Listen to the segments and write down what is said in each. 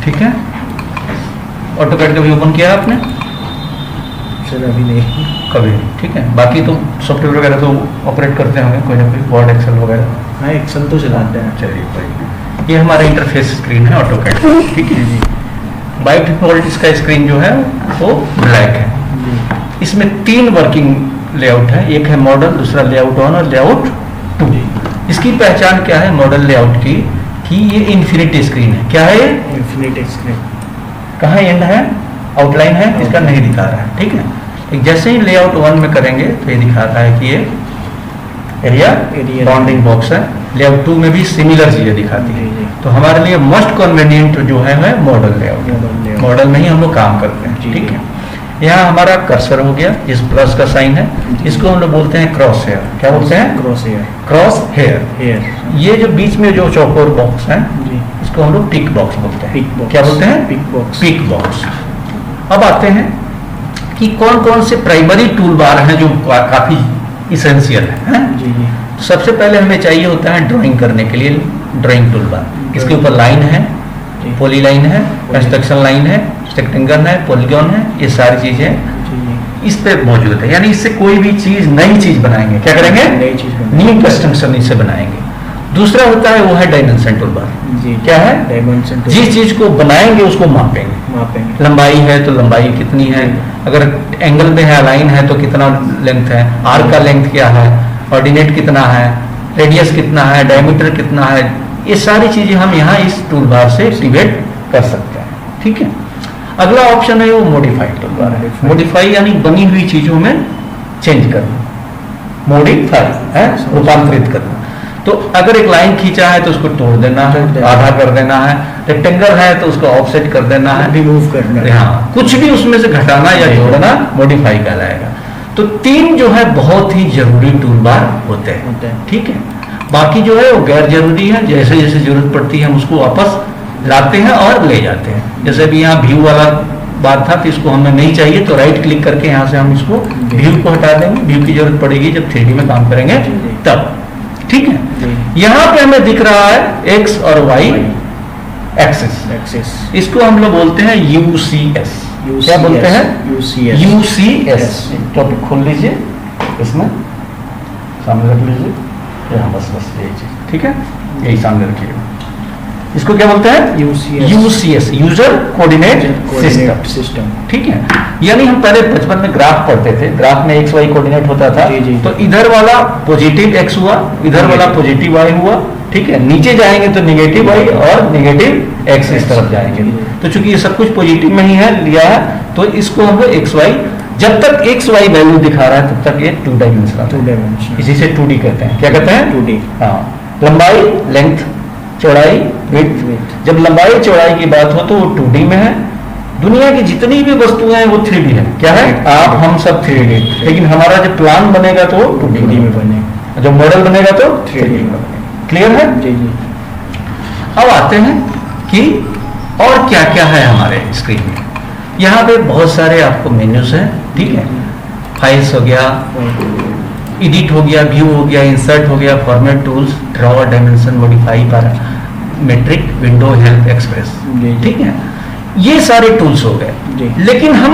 ठीक है। ऑटोकैड कभी ओपन किया है आपने? सर अभी नहीं। कभी नहीं, ठीक है। बाकी तो सॉफ्टवेयर वगैरह तो ऑपरेट करते होंगे कोई ना कोई, वर्ड एक्सेल वगैरह? हाँ, एक्सेल तो चलाते हैं। चलिए कोई। ये हमारा इंटरफेस स्क्रीन है ऑटोकैड, ठीक है जी। बाय डिफॉल्ट इसका स्क्रीन जो है वो ब्लैक है। इसमें 3 वर्किंग लेआउट है, एक है मॉडल, दूसरा लेआउट 1 और लेआउट 2। इसकी पहचान क्या है मॉडल लेआउट की कि ये इन्फिनिटी स्क्रीन है। क्या है ये? Infinity screen. कहाँ एंड है? आउटलाइन है, इसका नहीं दिखा रहा है, ठीक है। एक जैसे ही लेआउट 1 में करेंगे तो ये दिखाता है कि ये एरिया बाउंडिंग बॉक्स है। लेआउट 2 में भी सिमिलर चीजें दिखाती है। तो हमारे लिए मोस्ट कन्वीनियंट जो है मॉडल लेआउट। मॉडल में ही हम लोग काम करते हैं, ठीक है। यहाँ हमारा कर्सर हो गया, इस प्लस का साइन है, इसको हम लोग बोलते हैं क्रॉस हेयर। क्या बोलते हैं? Crosshair. Crosshair. ये जो बीच में जो चौकोर बॉक्स है इसको हम लोग पिक बॉक्स बोलते हैं। Pick box. क्या बोलते हैं? Pick box. Pick box. अब आते हैं कि कौन कौन से प्राइमरी टूल बार हैं जो काफी इसेंशियल है। जी जी। तो सबसे पहले हमें चाहिए होता है ड्राइंग करने के लिए ड्राइंग टूल बार। इसके ऊपर लाइन है, पॉली लाइन है, कंस्ट्रक्शन लाइन है, रेक्टेंगल है, पॉलीगॉन है, ये सारी चीजें इस पे मौजूद है। यानी इससे कोई भी चीज नई चीज बनाएंगे, क्या करेंगे? नई चीज, न्यू कंस्ट्रक्शन इससे बनाएंगे। दूसरा होता है वो है डायमेंशन टूल बार। जी। क्या है? डायमेंशन। जिस चीज को बनाएंगे उसको मापेंगे। लंबाई है तो लंबाई कितनी है, अगर एंगल में है, लाइन है तो कितना लेंथ है, आर्क का लेंथ क्या है, ऑर्डिनेट कितना है, रेडियस कितना है, डायमीटर कितना है, ये सारी चीजें हम यहाँ इस टूल बार से एक्टिवेट कर सकते हैं, ठीक है। अगला ऑप्शन है वो मॉडिफाइड टूल बार है। मॉडिफाई यानी बनी हुई चीजों में चेंज करना, मॉडिफाई है रूपांतरित करना। तो अगर एक लाइन खींचा है तो उसको तोड़ देना है, आधा कर देना है, रेक्टेंगल है तो उसको ऑफसेट कर देना है, रिमूव करना है। हाँ, कुछ भी उसमें से घटाना या जोड़ना मॉडिफाई कहलाएगा। तो 3 जो है बहुत ही जरूरी टूल बार होते हैं, ठीक है। बाकी जो है वो गैर जरूरी है, जैसे जैसे जरूरत पड़ती है हम उसको वापस लाते हैं और ले जाते हैं। जैसे भी यहाँ व्यू वाला बात था तो इसको हमें नहीं चाहिए तो राइट क्लिक करके यहाँ से हम इसको व्यू को हटा देंगे। व्यू की जरूरत पड़ेगी जब 3D में काम करेंगे तब, ठीक है। यहाँ पे हमें दिख रहा है एक्स और वाई एक्सिस, इसको हम लोग बोलते हैं यूसीएस। क्या बोलते हैं? यूसीएस। टॉपिक खोल लीजिए, इसमें सामने रख लीजिए, बस यही चीज, ठीक है, यही सामने रखिएगा। इसको क्या बोलते हैं? यूसीएस, यूजर कोऑर्डिनेट सिस्टम, ठीक है। यानी हम पहले बचपन में ग्राफ पढ़ते थे, ग्राफ में एक्स वाई कोऑर्डिनेट होता था। तो इधर वाला पॉजिटिव एक्स हुआ, इधर वाला पॉजिटिव वाई हुआ, ठीक है। नीचे जाएंगे तो निगेटिव वाई और निगेटिव एक्स इस तरफ जाएंगे। तो चूंकि ये सब कुछ पॉजिटिव में ही है लिया है तो इसको हम लोग एक्स वाई, जब तक एक्स वाई वैल्यू दिखा रहा है तब तक ये 2 डायमेंशनल, इसी से 2D कहते हैं। क्या कहते हैं? 2D। हाँ, लंबाई, लेंथ, चौड़ाई, विड्थ। जब लंबाई चौड़ाई की बात हो तो वो 2D में है। दुनिया की जितनी भी वस्तुएं हैं वो 3D है। क्या है? आप हम सब 3D, लेकिन हमारा जब प्लान बनेगा तो 2D में बनेगा, जब मॉडल बनेगा तो 3D में बनेगा। क्लियर है? जी जी। अब आते हैं कि और क्या क्या है हमारे स्क्रीन में। यहाँ पे बहुत सारे आपको मेन्यूज हैं, ठीक है। फाइल्स हो गया, एडिट हो गया, व्यू हो गया, इंसर्ट हो गया, format tools, draw, dimension, modify, parametric, window, help, express, ठीक है। ये सारे टूल्स हो गए। लेकिन हम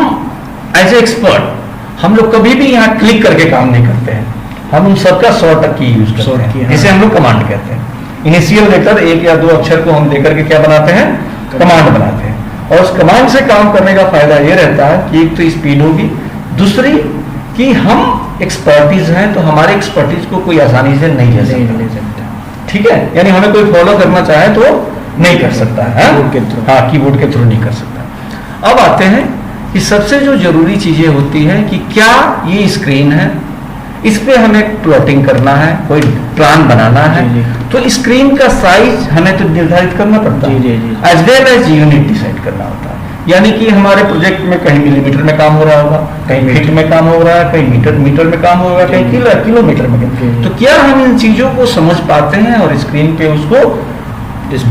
एज ए एक्सपर्ट हम लोग कभी भी यहाँ क्लिक करके काम नहीं करते हैं, हम उन सबका शॉर्ट की यूज करते हैं, जिसे हम लोग कमांड कहते हैं। इनिशियल लेटर 1 या 2 अक्षर को हम लेकर के क्या बनाते हैं? कमांड बनाते हैं। और उस कमांड से काम करने का फायदा ये रहता है कि एक तो स्पीड होगी, दूसरी कि हम एक्सपर्टीज हैं तो हमारे एक्सपर्टीज को कोई आसानी से नहीं ले सकता, ठीक है। यानी हमें कोई फॉलो करना चाहे तो नहीं कर सकता है, हाँ, कीबोर्ड के थ्रू नहीं कर सकता। अब आते हैं कि सबसे जो जरूरी चीजें होती है कि क्या ये स्क्रीन है, इस पे हमें प्लॉटिंग करना है, कोई प्लान बनाना है, तो स्क्रीन का साइज हमें तो निर्धारित करना पड़ता है, as well as unit decide करना होता है। यानी कि हमारे प्रोजेक्ट में कहीं मिलीमीटर में काम हो रहा होगा, कहीं फीट में काम हो रहा है, कहीं मीटर में काम होगा, कहीं किलोमीटर में। तो क्या हम इन चीजों को समझ पाते हैं और स्क्रीन पे उसको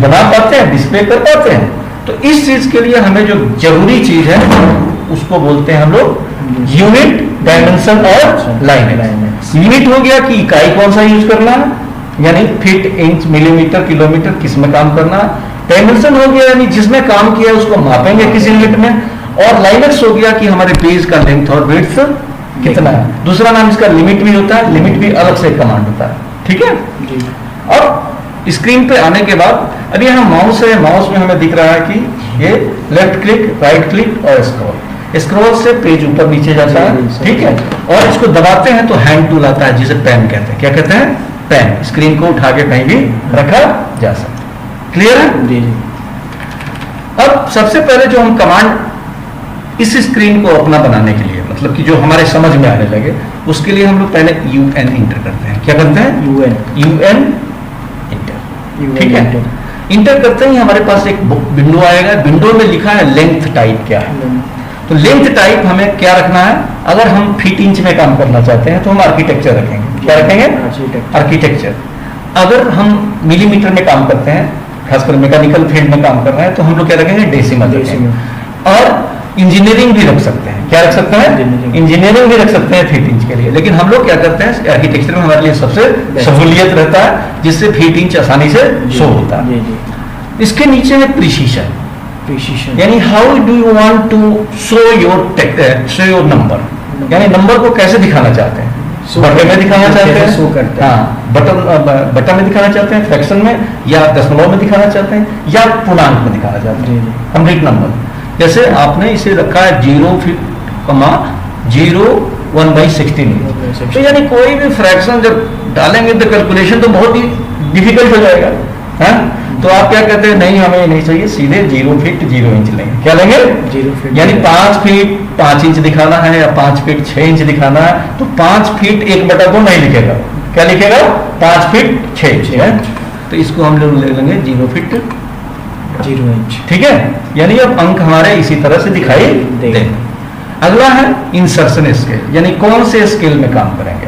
बना पाते हैं, डिस्प्ले कर पाते हैं? तो इस चीज के लिए हमें जो जरूरी चीज है उसको बोलते हैं हम लोग यूनिट, डायमेंशन और लाइन। यूनिट हो गया कि इकाई कौन सा यूज करना है, यानी फीट, इंच, मिलीमीटर, किलोमीटर, किस में काम करना है। डायमेंशन हो गया यानी जिसमें काम किया है उसको मापेंगे किसी यूनिट में, और लाइनक्स हो गया कि हमारे पेज का लेंथ और विड्थ कितना है। दूसरा नाम इसका लिमिट भी होता है, लिमिट भी अलग से कमांड होता है, ठीक है जी। अब स्क्रीन पे आने के बाद अब यहाँ माउस है, माउस में हमें दिख रहा है कि ये लेफ्ट क्लिक, राइट क्लिक और स्क्रॉल, स्क्रॉल से पेज ऊपर नीचे जाता है, ठीक है। और इसको दबाते हैं तो हैंड टूल आता है जिसे पेन कहते हैं। क्या कहते हैं? पेन। स्क्रीन को उठा के कहीं भी रखा जा सकता है। क्लियर है? जी जी। अब सबसे पहले जो हम कमांड इस स्क्रीन को अपना बनाने के लिए, मतलब कि जो हमारे समझ में आने लगे, उसके लिए हम लोग पहले UN इंटर करते हैं। क्या करते हैं? UN इंटर, ठीक है। इंटर करते ही हमारे पास एक विंडो आएगा, विंडो में लिखा है लेंथ टाइप क्या है। तो लेंथ टाइप हमें क्या रखना है? अगर हम फीट इंच में काम करना चाहते हैं तो हम आर्किटेक्चर रखेंगे। क्या रखेंगे? आर्किटेक्चर। अगर हम मिलीमीटर में काम करते हैं, खासकर मैकेनिकल फील्ड में काम कर रहे हैं, तो हम लोग क्या रखेंगे? डेसिमल। और इंजीनियरिंग भी रख सकते हैं। क्या रख सकते हैं? इंजीनियरिंग भी रख सकते हैं फीट इंच के लिए। लेकिन हम लोग क्या करते हैं, आर्किटेक्चर में हमारे लिए सबसे सहूलियत रहता है, जिससे फीट इंच आसानी से शो होता है। इसके नीचे है प्रिसीशन, यानी how do you want to show your number, यानी नंबर को कैसे दिखाना चाहते हैं। बटन में दिखाना चाहते हैं, शो करते हैं, हाँ, बटन में दिखाना चाहते हैं, फ्रैक्शन में, या दशमलव में दिखाना चाहते हैं, या पूर्णांक में दिखाना चाहते हैं, कंप्लीट नंबर। जैसे आपने इसे रखा है 0,1/16, तो यानी कोई भी फ्रैक्शन जब डालेंगे तो कैलकुलेशन तो बहुत ही डिफिकल्ट हो जाएगा, है? तो आप क्या कहते हैं? नहीं, हमें नहीं चाहिए, सीधे 0 फीट 0 इंच लेंगे। क्या लेंगे? 0 फीट, यानी 5 फीट 5 इंच दिखाना है या 5 फीट 6 इंच दिखाना है, तो 5 फीट 1/2 नहीं लिखेगा। क्या लिखेगा? 5 फीट 6 इंच है। तो इसको हम लोग ले लेंगे 0 फीट 0 इंच, ठीक है। यानी अब अंक हमारे इसी तरह से दिखाई देंगे। अगला है इंसर्शन स्केल, यानी कौन से स्केल में काम करेंगे।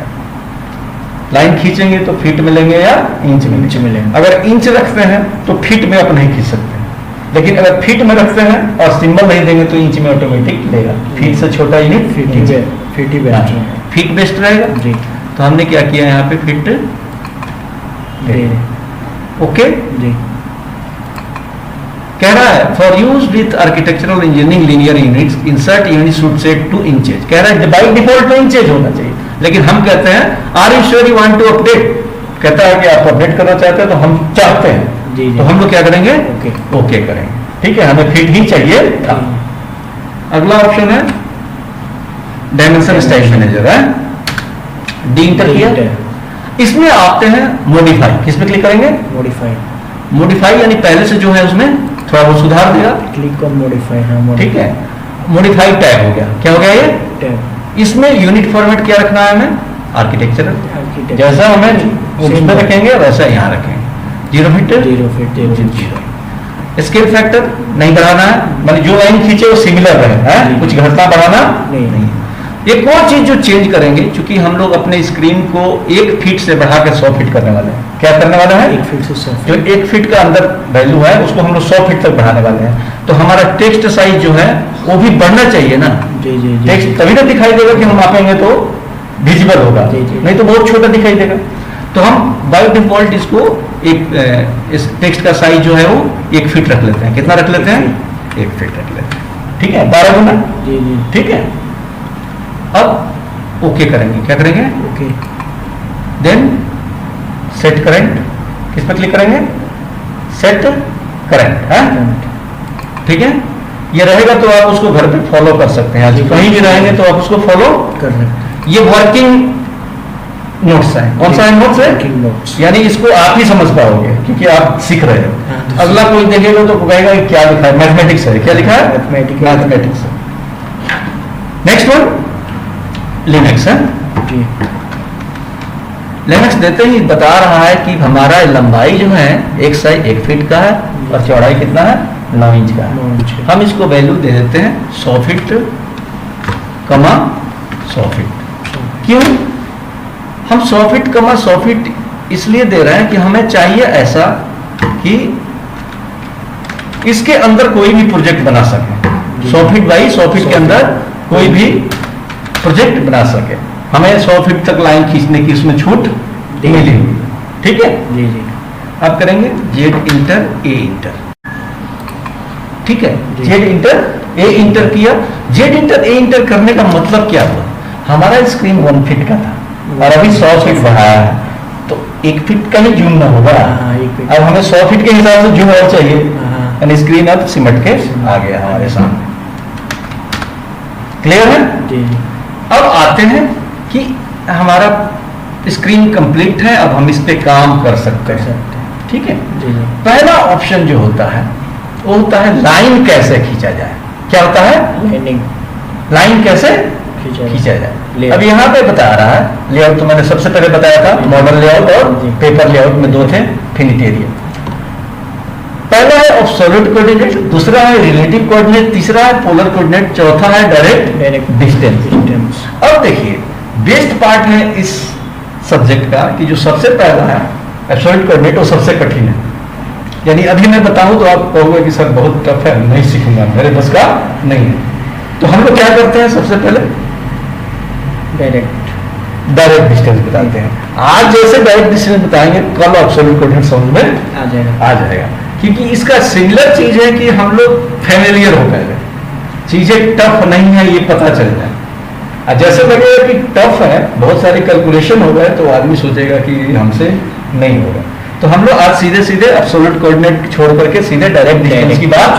लाइन खींचेंगे तो फीट में लेंगे या इंच में लेंगे। अगर इंच रखते हैं तो फीट में आप नहीं खींच सकते, लेकिन अगर फीट में रखते हैं और सिंबल नहीं देंगे तो इंच में ऑटोमेटिक लेगा। फीट से छोटा यूनिट फीट बेस्ट रहेगा जी। तो हमने क्या किया यहाँ पे? फीट। ओके जी। कह रहा है for use with architectural engineering linear units insert unit should say 2 inches. कह रहा है बाई डिफॉल्ट 2 इंचेज होना चाहिए, लेकिन हम कहते हैं are you sure you want to update. कहता है कि आप अपडेट करना चाहते हैं, तो हम चाहते हैं जी, तो हम लोग क्या करेंगे? ओके करेंगे, ठीक है। हमें फीट ही चाहिए था। अगला ऑप्शन है डायमेंशन स्टाइल मैनेजर, है डी इंटर किया। इसमें आते हैं मॉडिफाई। किस पे क्लिक करेंगे? मॉडिफाई यानी पहले से जो है उसमें थोड़ा बहुत सुधार देगा। क्लिक ऑन मॉडिफाई, ठीक है। मॉडिफाई टैग हो गया। क्या हो गया ये? टैग। इसमें यूनिट फॉर्मेट क्या रखना है हमें? आर्किटेक्चर। जैसा हमें उसमें रखेंगे वैसा यहाँ रखेंगे। 0 फीट 0। स्केल फैक्टर नहीं बढ़ाना है, मतलब जो लाइन खींचे वो सिमिलर रहे, कुछ घटना बढ़ाना नहीं। एक और चीज जो चेंज करेंगे, क्योंकि हम लोग अपने स्क्रीन को 1 फीट से बढ़ा के 100 फीट करने वाले हैं। क्या करने वाले हैं? 1 फीट से 100 फीट। जो 1 फीट का अंदर वैल्यू है उसको हम लोग 100 फीट तक बढ़ाने वाले हैं। तो हमारा टेक्स्ट साइज जो है वो भी बढ़ना चाहिए ना। टेक्स्ट तभी ना दिखाई देगा कि हम मापेंगे तो विजिबल होगा, नहीं तो बहुत छोटा दिखाई देगा। तो हम बाय डिफॉल्ट इसको इस टेक्स्ट का साइज जो है वो 1 फीट रख लेते हैं। कितना रख लेते हैं? 1 फीट रख लेते हैं, ठीक है। 12 गुना, ठीक है। अब ओके करेंगे। क्या करेंगे? ओके। Then set current. किस पर क्लिक करेंगे? सेट करंट, है ठीक है। ये रहेगा तो आप उसको घर पे फॉलो कर सकते हैं। आज कहीं भी रहेंगे तो आप उसको फॉलो कर सकते हैं। ये वर्किंग नोट्स है। कौन सा है? नोट्स है, यानी इसको आप ही समझ पाओगे क्योंकि आप सीख रहे हो। अगला कोई देखेगा तो कहेगा क्या लिखा है? मैथमेटिक्स है। क्या लिखा है? मैथमेटिक्स। नेक्स्ट वन लिनक्स है। लिनक्स देते ही बता रहा है कि हमारा लंबाई जो है एक साइज 1 फीट का है और चौड़ाई कितना है? 9 इंच का है। हम इसको वैल्यू दे देते हैं 100 फीट, 100 फीट। क्यों हम 100 फीट, 100 फीट इसलिए दे रहे हैं कि हमें चाहिए ऐसा कि इसके अंदर कोई भी प्रोजेक्ट बना सके। 100 फीट बाई 100 फीट के अंदर कोई भी प्रोजेक्ट बना सके। हमें 100 फीट तक लाइन खींचने की उसमें छूट मिली हुई, ठीक है जी। आप करेंगे जेड इंटर, ए इंटर। ठीक है, जी। जेड इंटर ए इंटर किया। जेड इंटर ए इंटर करने का मतलब क्या हुआ, हमारा स्क्रीन 1 फीट का था और अभी 100 फीट बढ़ाया है, तो 1 फीट का ही जूम ना होगा, हाँ, 1 फीट। अब हमें 100 फीट के हिसाब से जूम और चाहिए, हाँ। यानी स्क्रीन अब सिमट के आ गया हमारे सामने। क्लियर है? जी अब आते हैं कि हमारा स्क्रीन कंप्लीट है, अब हम इस पे काम कर सकते कर हैं, सकते हैं। ठीक है। जी जी पहला ऑप्शन जो होता है वो होता है लाइन कैसे खींचा जाए। क्या होता है, लाइनिंग लाइन कैसे खींचा खींचा जाए। Layout। अब यहाँ पे बता रहा है लेआउट, तो मैंने सबसे पहले बताया था मॉडल लेआउट और जी। पेपर लेआउट में दो थे, फिनिट एरिया। पहला है एब्सोल्यूट कोऑर्डिनेट, दूसरा है रिलेटिव कोऑर्डिनेट, तीसरा है पोलर कोऑर्डिनेट, चौथा है डायरेक्ट डिस्टेंस। डिस्टेंस। अब देखिए बेस्ट पार्ट है इस सब्जेक्ट का कि जो सबसे पहला है एब्सोल्यूट कोऑर्डिनेट वो सबसे कठिन है, यानी अभी मैं बताऊं तो आप कहोगे कि सर बहुत टफ है, नहीं सीखूंगा, मेरे बस का नहीं है। तो हम लोग क्या करते हैं, सबसे पहले डायरेक्ट डिस्टेंस बताते हैं। आज जैसे डायरेक्ट डिस्टेंस बताएंगे कल एब्सोल्यूट कोऑर्डिनेट समझ में आ जाएगा। आ जाएगा, क्योंकि इसका सिमिलर चीज है कि हम लोग फैमिलियर हो गए, चीजें टफ नहीं है ये पता चल जाए। और जैसे लगेगा कि टफ है, बहुत सारी कैलकुलेशन हो गए, तो आदमी सोचेगा कि हमसे नहीं होगा। तो हम लोग आज सीधे सीधे एब्सोल्यूट कोऑर्डिनेट छोड़ करके सीधे डायरेक्ट डिस्टेंस की बात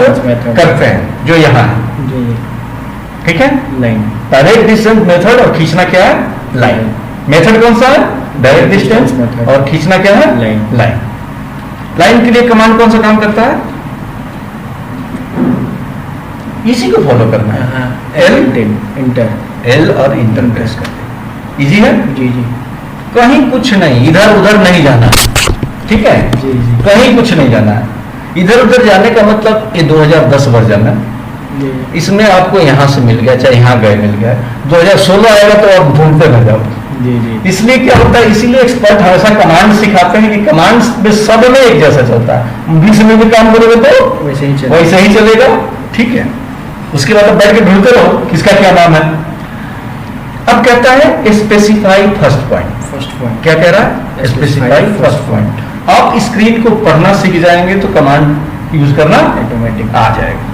करते हैं, जो यहाँ है, जी जी ठीक है। लाइन। डायरेक्ट डिस्टेंस मेथड और खींचना क्या है, लाइन। मेथड कौन सा है, डायरेक्ट डिस्टेंस, Method। और खींचना क्या है, लाइन। लाइन। लाइन के लिए कमांड कौन सा काम करता है, इसी को फॉलो करना है, इंटर। एल और इंटर प्रेस करते हैं, इजी है। जी जी कहीं कुछ नहीं, इधर उधर नहीं जाना, ठीक है, जी जी कहीं कुछ नहीं जाना है। इधर उधर जाने का मतलब ये 2010 वर्जन है, जी इसमें आपको यहाँ से मिल गया, चाहे यहाँ गए मिल गया। 2016 आएगा तो आप ढूंढते रह जाओ। जी जी इसलिए क्या होता है, इसीलिए एक्सपर्ट हमेशा कमांड सिखाते हैं कि कमांड में सब में एक जैसा चलता है, बीच में भी काम करोगे तो वैसे ही चल। वैसे ही चलेगा, ठीक है। उसके बाद आप बैठ के ढूंढते रहो किसका क्या नाम है। अब कहता है specify first point. First point. क्या कह रहा है, स्पेसिफाई फर्स्ट पॉइंट। आप स्क्रीन को पढ़ना सीख जाएंगे तो कमांड यूज करना ऑटोमेटिक आ जाएगा।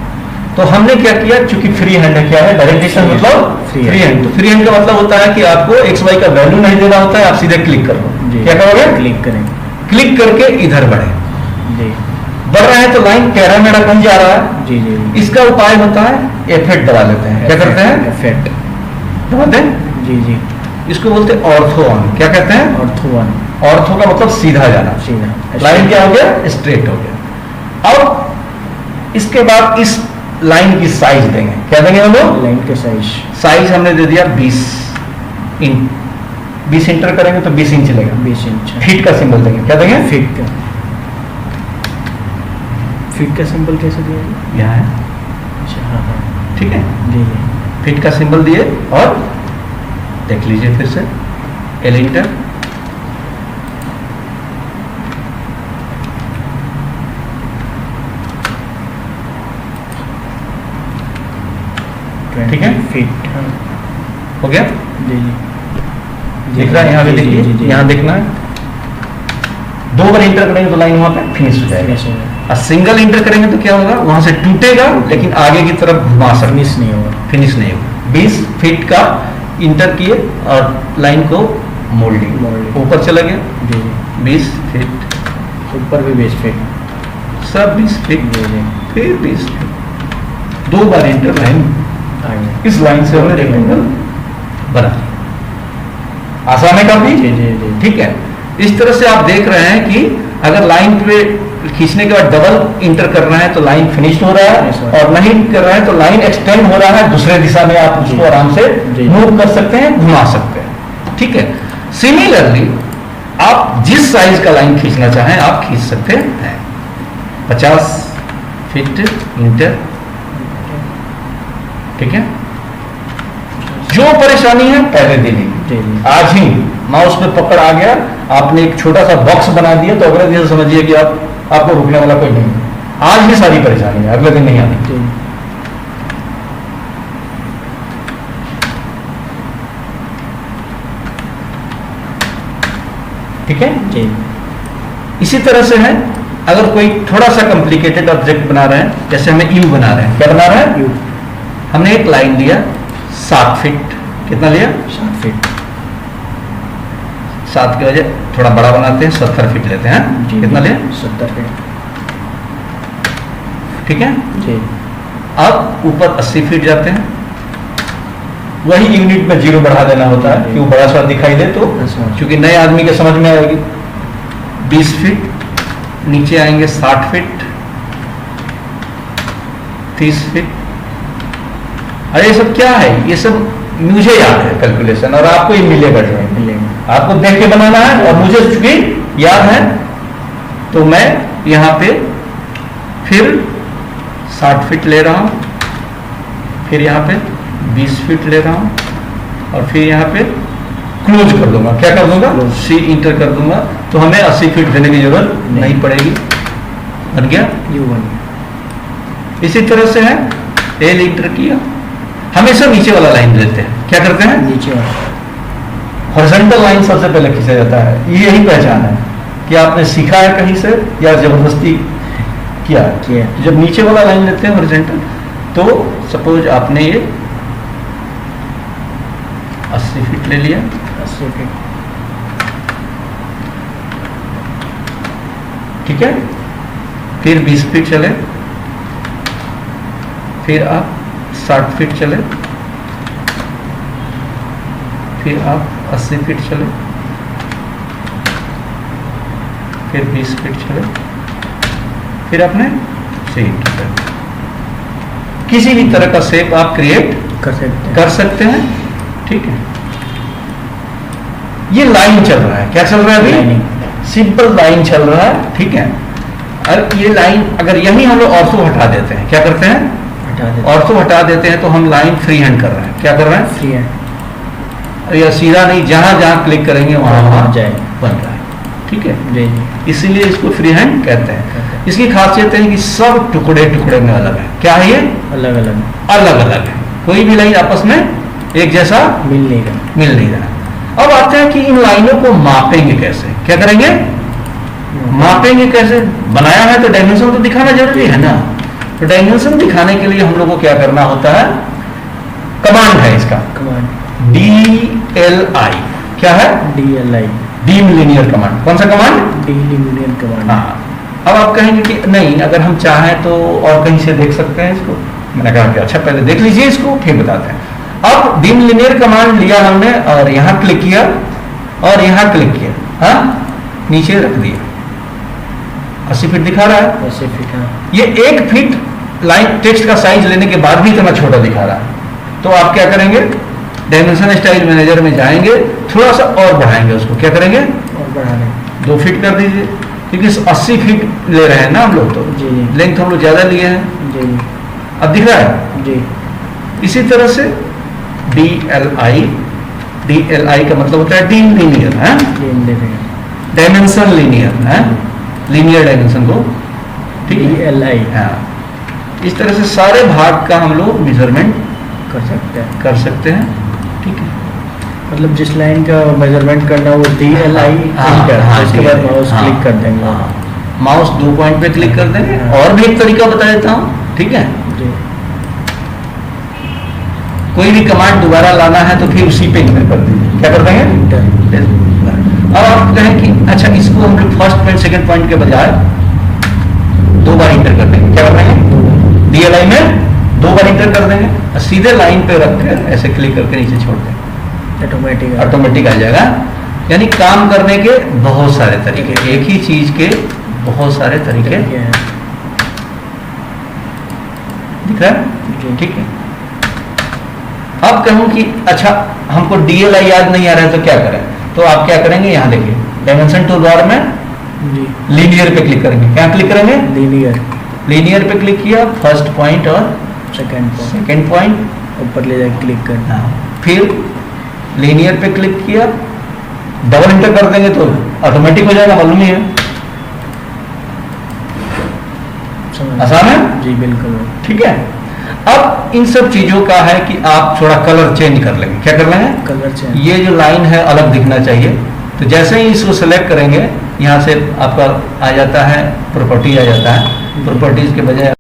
तो हमने क्या किया, चूंकि फ्री हैंड है, क्या है डायरेक्ट डिस्टेंस मतलब Free फ्री hand। हैंड। तो फ्री हैंड का मतलब होता है कि आपको एक्स वाई का वैल्यू नहीं देना होता है, आप सीधे क्लिक कर लो। जी। क्या करोगे, क्लिक करेंगे। क्लिक करके इधर बढ़े। जी बढ़ रहे हैं तो लाइन कह रहा है मेरा कहीं जा रहा है, जी जी इसका उपाय होता है इफेक्ट दबा लेते हैं। क्या करते हैं, इफेक्ट। दबाते हैं, जी जी इसको बोलते हैं ऑर्थो ऑन। क्या कहते हैं, ऑर्थो वन। ऑर्थो का मतलब सीधा जाना। सीधा लाइन क्या हो गया, स्ट्रेट हो गया। अब इसके बाद इस लाइन की साइज देंगे, क्या देंगे हम लोग, लाइन के साइज। साइज हमने दे दिया 20 इंच। 20 इंटर करेंगे तो 20 इंच लेगा। 20 इंच। फीट का सिंबल देंगे, क्या देंगे, फीट का। फीट का सिंबल कैसे दिया, यहाँ है, अच्छा हाँ हाँ ठीक है। जी जी फीट का सिंबल दिए और देख लीजिए फिर से एल इंटर। ठीक है। फीट। हाँ हो गया, जी जी दिख रहा है, यहाँ पे जी, जी, जी, देखिए, जी। यहाँ देखना है। 2 बार इंटर करेंगे तो लाइन वहां पे फिनिश हो जाएगा। फिनिश होगा। और सिंगल इंटर करेंगे तो क्या होगा, वहां से टूटेगा लेकिन आगे की तरफ घुमा सकते, फिनिश नहीं होगा। फिनिश नहीं होगा। 20 फीट का इंटर किए और लाइन को मोल्डिंग, Molding। ऊपर चला गया जी जी 20 फीट, ऊपर भी 20 फीट। सब 20 फीट, जी जी फिर 20 फीट। 2 बार इंटर लाइन, आगे। इस लाइन से हमने रेक्टेंगल बना। आसान है काफी, जी जी जी ठीक है। इस तरह से आप देख रहे हैं कि अगर लाइन पे खींचने के बाद डबल इंटर करना है तो लाइन फिनिश हो रहा Finish हो है, रहा है। और नहीं कर रहा है तो लाइन एक्सटेंड हो रहा है दूसरे दिशा में, आप उसको जी। आराम से जी। मूव कर सकते हैं, घुमा सकते हैं, ठीक है। सिमिलरली आप जिस साइज का लाइन खींचना चाहें आप खींच सकते हैं। 50 फीट इंटर, ठीक है। जो परेशानी है पहले दे ली, जी जी आज ही माउस पे पकड़ आ गया, आपने एक छोटा सा बॉक्स बना दिया तो अगले दिन समझिए कि आपको रुकने वाला कोई नहीं है। आज ही सारी परेशानी है, अगले दिन नहीं आनी। जी ठीक है। जी इसी तरह से है अगर कोई थोड़ा सा कॉम्प्लिकेटेड ऑब्जेक्ट बना रहे हैं, जैसे हमें यू बना रहे हैं, क्या बना रहे हैं? यू। हमने एक लाइन लिया 7 फीट, कितना लिया? 7 फीट। 7 के वजह थोड़ा बड़ा बनाते हैं, 70 फीट लेते हैं। जी, कितना लिया? 70 फीट। ठीक है। जी। अब ऊपर 80 फीट जाते हैं, वही यूनिट में 0 बढ़ा देना होता है कि वो बड़ा सा दिखाई दे, तो क्योंकि नए आदमी के समझ में आएगी। 20 फीट नीचे आएंगे, 60 फीट, 30 फीट। अरे ये सब क्या है? ये सब मुझे याद है कैलकुलेशन, और आपको ये मिलेगा जो है, आपको देख के बनाना है। और मुझे चूंकि याद है तो मैं यहाँ पे फिर 60 फीट ले रहा हूँ, फिर यहाँ पे 20 फीट ले रहा हूँ, और फिर यहाँ पे क्लोज कर दूंगा। क्या कर दूंगा? सी इंटर कर दूंगा, तो हमें 80 फीट देने की जरूरत नहीं पड़ेगी। बन गया? इसी तरह से है, एल इंटर किया, हमेशा नीचे वाला लाइन लेते हैं। क्या करते हैं? नीचे वाला हॉरिजॉन्टल लाइन सबसे पहले खींचा जाता है। यही पहचान है कि आपने सीखा है कहीं से या जबरदस्ती किया। जब नीचे वाला लाइन लेते हैं हॉरिजॉन्टल, तो सपोज आपने ये 80 फीट ले लिया, 80 फीट। ठीक है। फिर 20 फीट चले, फिर आप 60 फीट चले, फिर आप 80 फीट चले, फिर 20 फीट चले, फिर आपने शेप किसी भी तरह का शेप आप क्रिएट कर सकते हैं। ठीक है। ये लाइन चल रहा है, क्या चल रहा है अभी? सिंपल लाइन चल रहा है। ठीक है। और ये लाइन अगर यही हम लोग ऑर्थो हटा देते हैं, क्या करते हैं? ऑर्थो हटा देते हैं, तो हम लाइन फ्री हैंड कर रहे हैं। क्या कर रहे हैं? Free hand. या सीधा नहीं, जहां जहां क्लिक करेंगे वहां वहां जाए बन रहा है। ठीक है। जी। इसीलिए इसको फ्री हैंड कहते हैं। इसकी खासियत है कि सब टुकड़े टुकड़े में अलग है। क्या है ये? अलग अलग अलग अलग है, कोई भी लाइन आपस में एक जैसा मिल नहीं रहा। अब आते हैं कि इन लाइनों को मापेंगे कैसे? क्या करेंगे? मापेंगे कैसे? बनाया है तो डायमेंशन तो दिखाना जरूरी है ना। तो डायमेंशन दिखाने के लिए हम लोग को क्या करना होता है? कमांड है इसका, कमांड DLI। क्या है? DLI, deem linear command. कौन सा कमांड? D linear command. हाँ। अब आप कहेंगे कि नहीं, अगर हम चाहें तो और कहीं से देख सकते हैं इसको। मैंने कहा कि अच्छा पहले देख लीजिए इसको, फिर बताते हैं। अब डीम लीनियर कमांड लिया हमने, और यहाँ क्लिक किया और यहाँ क्लिक किया, हाँ, नीचे रख दिया। 80 फीट दिखा रहा है। 80 फीट। हाँ। ये 1 फीट लाइन टेक्स्ट का साइज लेने के बाद भी इतना छोटा दिखा रहा है। तो आप क्या करेंगे? डायमेंशन स्टाइल मैनेजर में जाएंगे, थोड़ा सा और बढ़ाएंगे उसको। क्या करेंगे? और बढ़ा दें। 2 फीट कर दीजिए, क्योंकि 80 फीट ले रहे हैं ना हम लोग, तो जी। लेंथ हम लोग ज्यादा लिए हैं। जी। अब दिख रहा है? जी। इसी तरह से DLI का मतलब होता है डीम लीनियर है, डायमेंशन लीनियर है, लीनियर डायमेंशन को। ठीक है। DLI। हाँ। इस तरह से सारे भाग का हम लोग मेजरमेंट कर सकते हैं। ठीक है। मतलब जिस लाइन का मेजरमेंट करना वो DLI उसके बाद माउस क्लिक कर देंगे। माउस 2 पॉइंट पे क्लिक कर देंगे। और भी एक तरीका बता देता हूँ। ठीक है। जी। कोई भी कमांड दोबारा लाना है तो फिर उसी पे इंटर कर देंगे। क्या कर देंगे? अब आप कहें कि अच्छा इसको हम लोग फर्स्ट पॉइंट सेकंड पॉइंट के बजाय 2 बार इंटर कर देंगे। क्या कर देंगे? DLI में 2 बार इंटर कर देंगे और सीधे लाइन पे रख कर ऐसे क्लिक करके नीचे छोड़ देंगे, ऑटोमेटिक आ जाएगा। यानी काम करने के बहुत सारे तरीके, एक ही चीज के बहुत सारे तरीके दिख रहा है। ठीक है। अब कहूं कि अच्छा हमको DLI याद नहीं आ रहा है तो क्या करें? तो आप क्या करेंगे? यहाँ देखिए, डायमेंशन टूल बार में लीनियर पे क्लिक करेंगे। क्या क्लिक करेंगे? लीनियर पे क्लिक किया, फर्स्ट पॉइंट और सेकंड पॉइंट ऊपर ले जाकर क्लिक करना। फिर लीनियर पे क्लिक किया, डबल इंटर कर देंगे तो ऑटोमेटिक हो जाएगा, मालूम ही है। आसान है? जी बिल्कुल। ठीक है। अब इन सब चीजों का है कि आप थोड़ा कलर चेंज कर लेंगे। क्या कर लेंगे? Colour change. ये जो लाइन है अलग दिखना चाहिए, तो जैसे ही इसको सेलेक्ट करेंगे यहाँ से आपका आ जाता है प्रॉपर्टी आ जाता है, प्रॉपर्टीज के बजाय